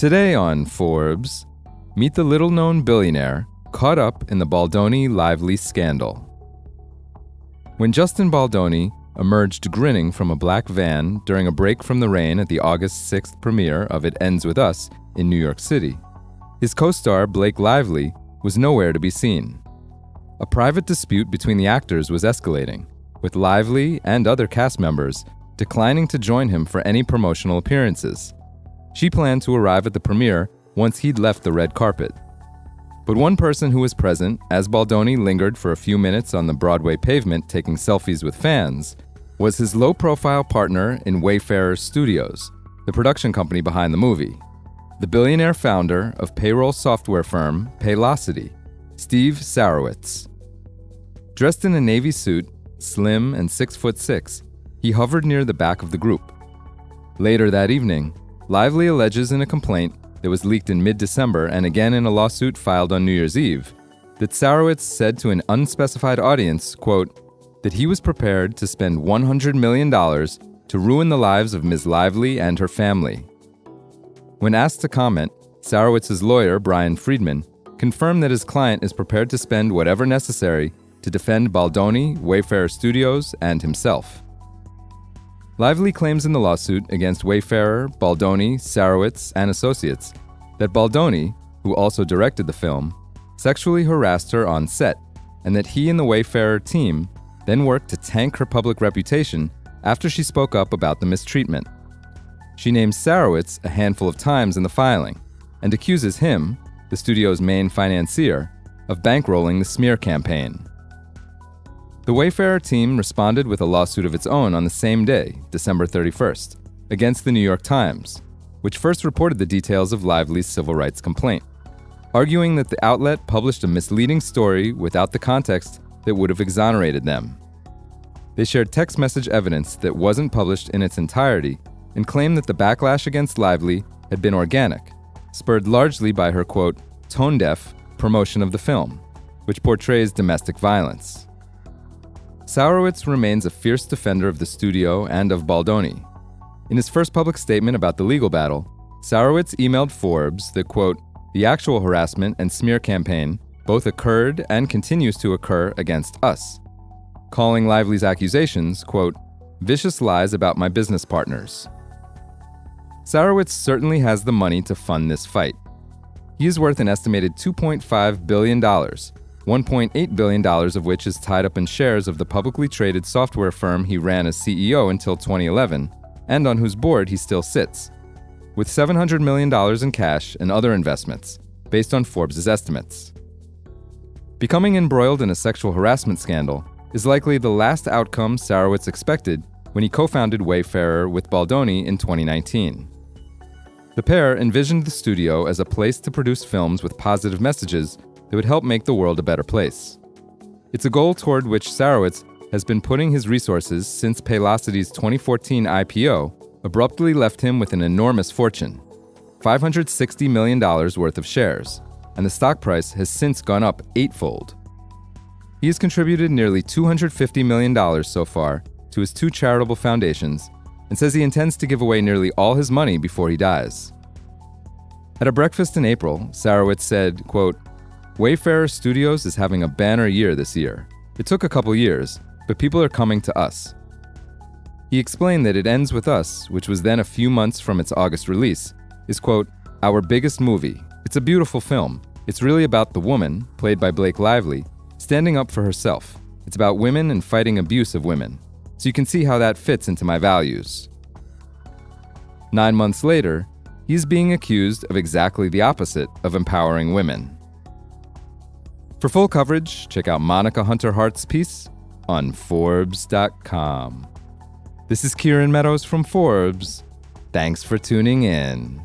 Today on Forbes, meet the little-known billionaire caught up in the Baldoni-Lively scandal. When Justin Baldoni emerged grinning from a black van during a break from the rain at the August 6th premiere of It Ends With Us in New York City, his co-star Blake Lively was nowhere to be seen. A private dispute between the actors was escalating, with Lively and other cast members declining to join him for any promotional appearances. She planned to arrive at the premiere once he'd left the red carpet. But one person who was present as Baldoni lingered for a few minutes on the Broadway pavement taking selfies with fans was his low-profile partner in Wayfarer Studios, the production company behind the movie, the billionaire founder of payroll software firm Paylocity, Steve Sarowitz. Dressed in a navy suit, slim and 6'6", he hovered near the back of the group. Later that evening, Lively alleges in a complaint that was leaked in mid-December and again in a lawsuit filed on New Year's Eve, that Sarowitz said to an unspecified audience, quote, that he was prepared to spend $100 million to ruin the lives of Ms. Lively and her family. When asked to comment, Sarowitz's lawyer, Brian Friedman, confirmed that his client is prepared to spend whatever necessary to defend Baldoni, Wayfarer Studios, and himself. Lively claims in the lawsuit against Wayfarer, Baldoni, Sarowitz, and Associates that Baldoni, who also directed the film, sexually harassed her on set, and that he and the Wayfarer team then worked to tank her public reputation after she spoke up about the mistreatment. She names Sarowitz a handful of times in the filing and accuses him, the studio's main financier, of bankrolling the smear campaign. The Wayfarer team responded with a lawsuit of its own on the same day, December 31st, against the New York Times, which first reported the details of Lively's civil rights complaint, arguing that the outlet published a misleading story without the context that would have exonerated them. They shared text message evidence that wasn't published in its entirety and claimed that the backlash against Lively had been organic, spurred largely by her, quote, tone-deaf promotion of the film, which portrays domestic violence. Sarowitz remains a fierce defender of the studio and of Baldoni. In his first public statement about the legal battle, Sarowitz emailed Forbes that, quote, the actual harassment and smear campaign both occurred and continues to occur against us, calling Lively's accusations, quote, vicious lies about my business partners. Sarowitz certainly has the money to fund this fight. He is worth an estimated $2.5 billion, $1.8 billion of which is tied up in shares of the publicly traded software firm he ran as CEO until 2011, and on whose board he still sits, with $700 million in cash and other investments, based on Forbes' estimates. Becoming embroiled in a sexual harassment scandal is likely the last outcome Sarowitz expected when he co-founded Wayfarer with Baldoni in 2019. The pair envisioned the studio as a place to produce films with positive messages that would help make the world a better place. It's a goal toward which Sarowitz has been putting his resources since Paylocity's 2014 IPO abruptly left him with an enormous fortune, $560 million worth of shares, and the stock price has since gone up eightfold. He has contributed nearly $250 million so far to his two charitable foundations and says he intends to give away nearly all his money before he dies. At a breakfast in April, Sarowitz said, quote, Wayfarer Studios is having a banner year this year. It took a couple years, but people are coming to us. He explained that It Ends With Us, which was then a few months from its August release, is, quote, our biggest movie. It's a beautiful film. It's really about the woman, played by Blake Lively, standing up for herself. It's about women and fighting abuse of women. So you can see how that fits into my values. 9 months later, he's being accused of exactly the opposite of empowering women. For full coverage, check out Monica Hunter Hart's piece on Forbes.com. This is Kieran Meadows from Forbes. Thanks for tuning in.